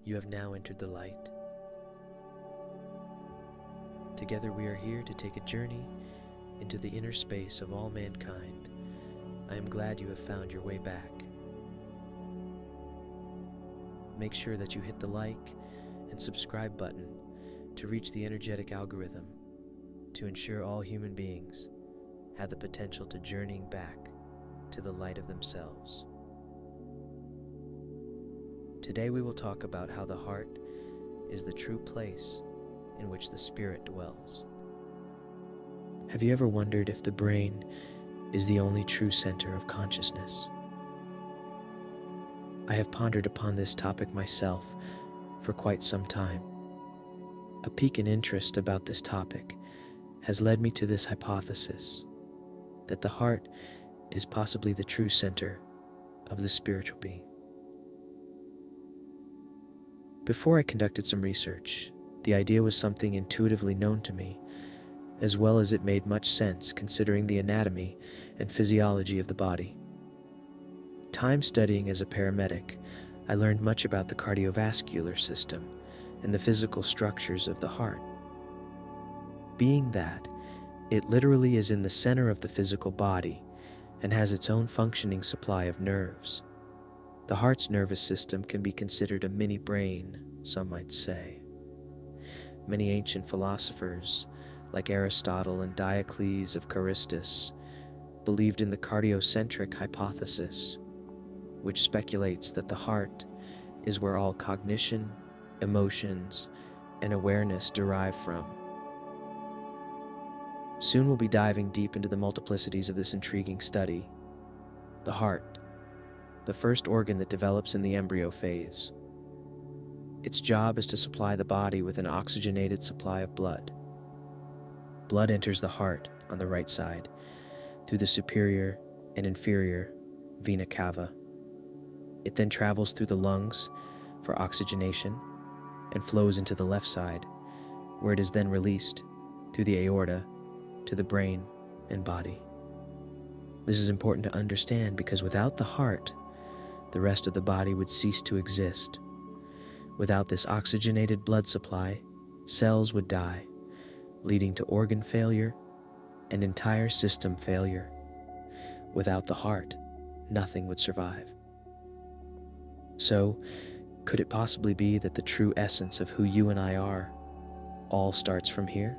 You have now entered the light. Together we are here to take a journey into the inner space of all mankind. I am glad you have found your way back. Make sure that you hit the like and subscribe button to reach the energetic algorithm to ensure all human beings have the potential to journeying back to the light of themselves. Today we will talk about how the heart is the true place in which the spirit dwells. Have you ever wondered if the brain is the only true center of consciousness? I have pondered upon this topic myself for quite some time. A pique in interest about this topic has led me to this hypothesis that the heart is possibly the true center of the spiritual being. Before I conducted some research, the idea was something intuitively known to me, as well as it made much sense considering the anatomy and physiology of the body. Time studying as a paramedic, I learned much about the cardiovascular system and the physical structures of the heart. Being that, it literally is in the center of the physical body and has its own functioning supply of nerves. The heart's nervous system can be considered a mini brain, some might say. Many ancient philosophers, like Aristotle and Diocles of Carystus, believed in the cardiocentric hypothesis, which speculates that the heart is where all cognition, emotions, and awareness derive from. Soon we'll be diving deep into the multiplicities of this intriguing study. The heart, the first organ that develops in the embryo phase. Its job is to supply the body with an oxygenated supply of blood. Blood enters the heart on the right side through the superior and inferior vena cava. It then travels through the lungs for oxygenation and flows into the left side, where it is then released through the aorta to the brain and body. This is important to understand because without the heart, the rest of the body would cease to exist. Without this oxygenated blood supply, cells would die, leading to organ failure and entire system failure. Without the heart, nothing would survive. So, could it possibly be that the true essence of who you and I are all starts from here?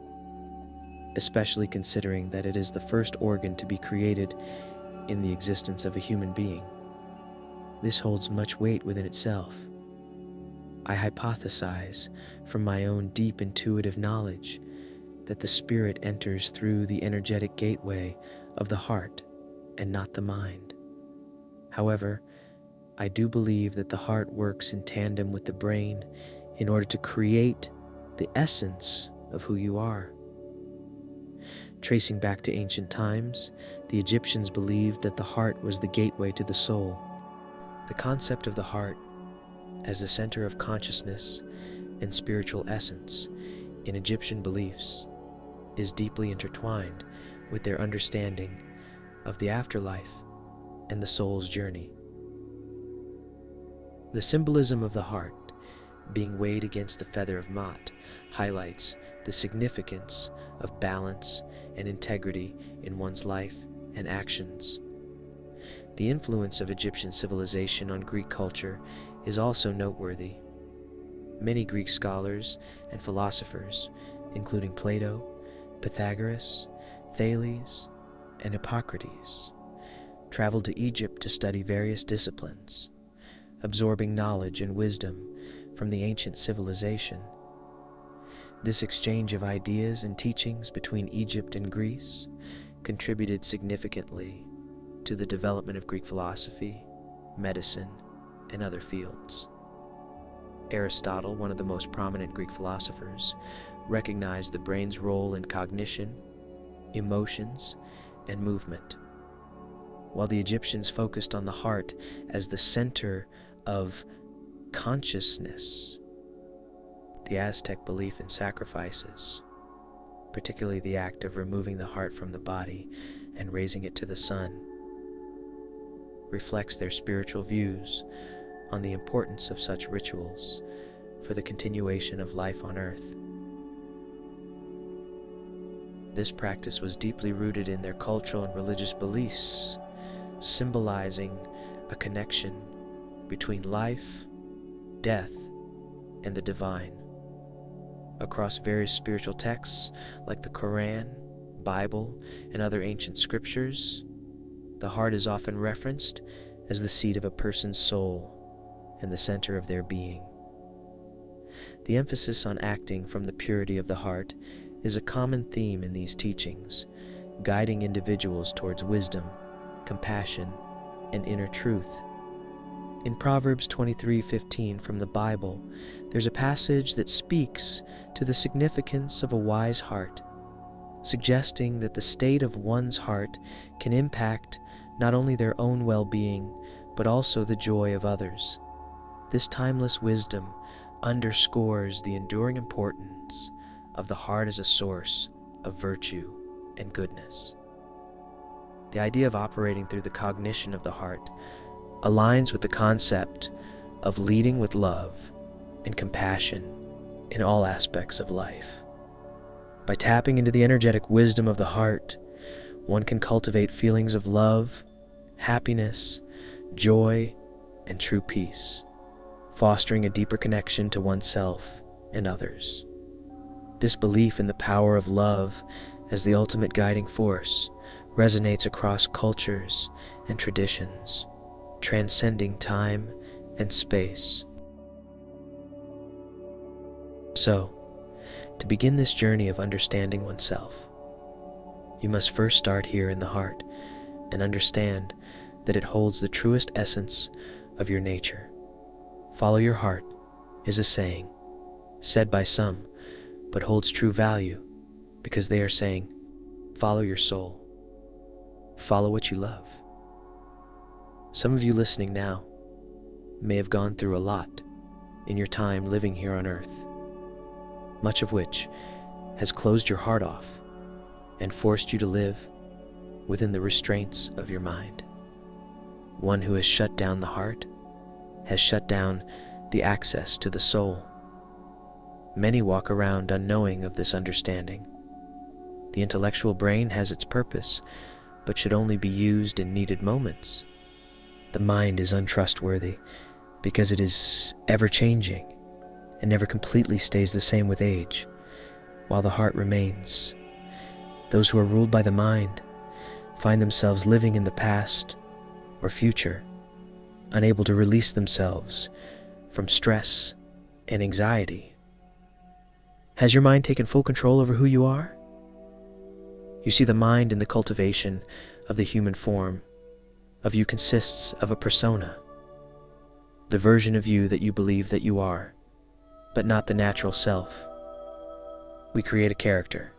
Especially considering that it is the first organ to be created in the existence of a human being. This holds much weight within itself. I hypothesize from my own deep intuitive knowledge that the spirit enters through the energetic gateway of the heart and not the mind. However, I do believe that the heart works in tandem with the brain in order to create the essence of who you are. Tracing back to ancient times, the Egyptians believed that the heart was the gateway to the soul. The concept of the heart as the center of consciousness and spiritual essence in Egyptian beliefs is deeply intertwined with their understanding of the afterlife and the soul's journey. The symbolism of the heart being weighed against the feather of Maat highlights the significance of balance and integrity in one's life and actions. The influence of Egyptian civilization on Greek culture is also noteworthy. Many Greek scholars and philosophers, including Plato, Pythagoras, Thales, and Hippocrates, traveled to Egypt to study various disciplines, absorbing knowledge and wisdom from the ancient civilization. This exchange of ideas and teachings between Egypt and Greece contributed significantly to the development of Greek philosophy, medicine, and other fields. Aristotle, one of the most prominent Greek philosophers, recognized the brain's role in cognition, emotions, and movement, while the Egyptians focused on the heart as the center of consciousness. The Aztec belief in sacrifices, particularly the act of removing the heart from the body and raising it to the sun, reflects their spiritual views on the importance of such rituals for the continuation of life on earth. This practice was deeply rooted in their cultural and religious beliefs, symbolizing a connection between life, death, and the divine. Across various spiritual texts like the Quran, Bible, and other ancient scriptures, the heart is often referenced as the seat of a person's soul and the center of their being. The emphasis on acting from the purity of the heart is a common theme in these teachings, guiding individuals towards wisdom, compassion, and inner truth. In Proverbs 23:15 from the Bible, there's a passage that speaks to the significance of a wise heart, suggesting that the state of one's heart can impact not only their own well-being, but also the joy of others. This timeless wisdom underscores the enduring importance of the heart as a source of virtue and goodness. The idea of operating through the cognition of the heart aligns with the concept of leading with love and compassion in all aspects of life. By tapping into the energetic wisdom of the heart, one can cultivate feelings of love, happiness, joy, and true peace, fostering a deeper connection to oneself and others. This belief in the power of love as the ultimate guiding force resonates across cultures and traditions, transcending time and space. So, to begin this journey of understanding oneself, you must first start here in the heart and understand that it holds the truest essence of your nature. Follow your heart is a saying, said by some, but holds true value because they are saying, follow your soul. Follow what you love. Some of you listening now may have gone through a lot in your time living here on earth, much of which has closed your heart off and forced you to live within the restraints of your mind. One who has shut down the heart has shut down the access to the soul. Many walk around unknowing of this understanding. The intellectual brain has its purpose, but should only be used in needed moments. The mind is untrustworthy because it is ever-changing and never completely stays the same with age, while the heart remains. Those who are ruled by the mind find themselves living in the past or future, unable to release themselves from stress and anxiety. Has your mind taken full control over who you are? You see, the mind in the cultivation of the human form of you consists of a persona, the version of you that you believe that you are, but not the natural self. We create a character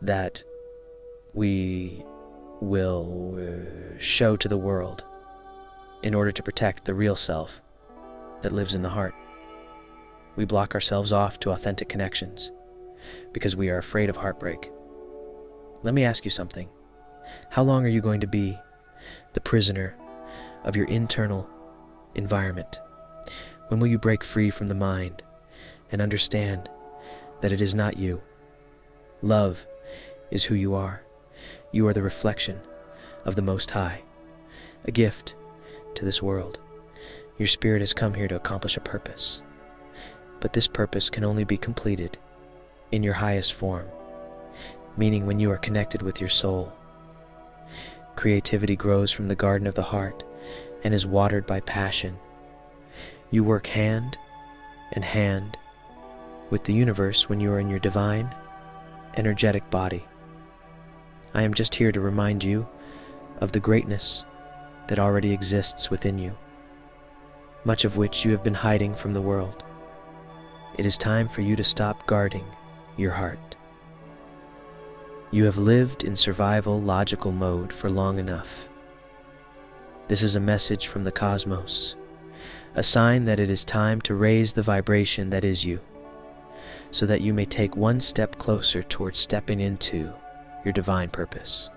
that we will show to the world in order to protect the real self that lives in the heart. We block ourselves off to authentic connections because we are afraid of heartbreak. Let me ask you something. How long are you going to be the prisoner of your internal environment? When will you break free from the mind and understand that it is not you? Love is who you are. You are the reflection of the Most High, a gift to this world. Your spirit has come here to accomplish a purpose, but this purpose can only be completed in your highest form, meaning when you are connected with your soul. Creativity grows from the garden of the heart and is watered by passion. You work hand in hand with the universe when you are in your divine, energetic body. I am just here to remind you of the greatness that already exists within you, much of which you have been hiding from the world. It is time for you to stop guarding your heart. You have lived in survival logical mode for long enough. This is a message from the cosmos, a sign that it is time to raise the vibration that is you, so that you may take one step closer towards stepping into your divine purpose.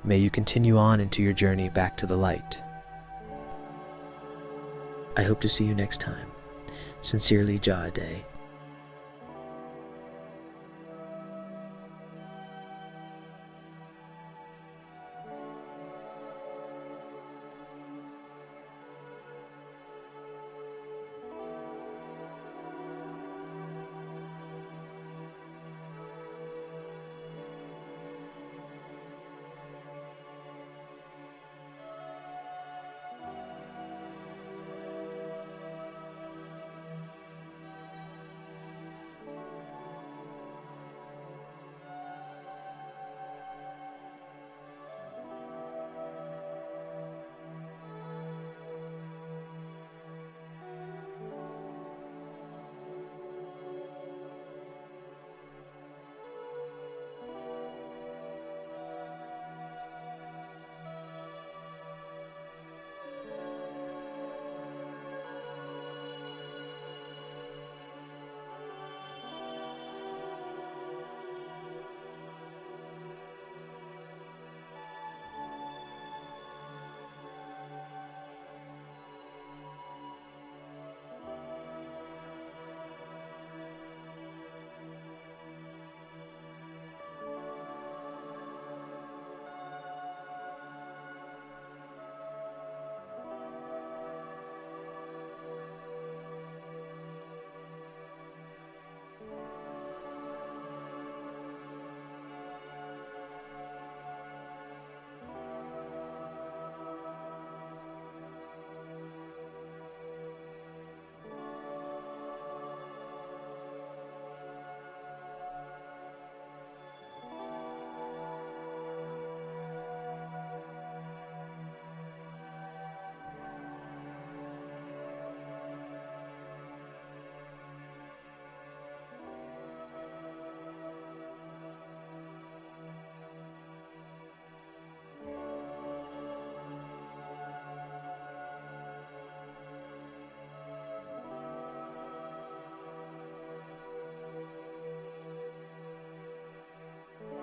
May you continue on into your journey back to the light. I hope to see you next time. Sincerely, Jade.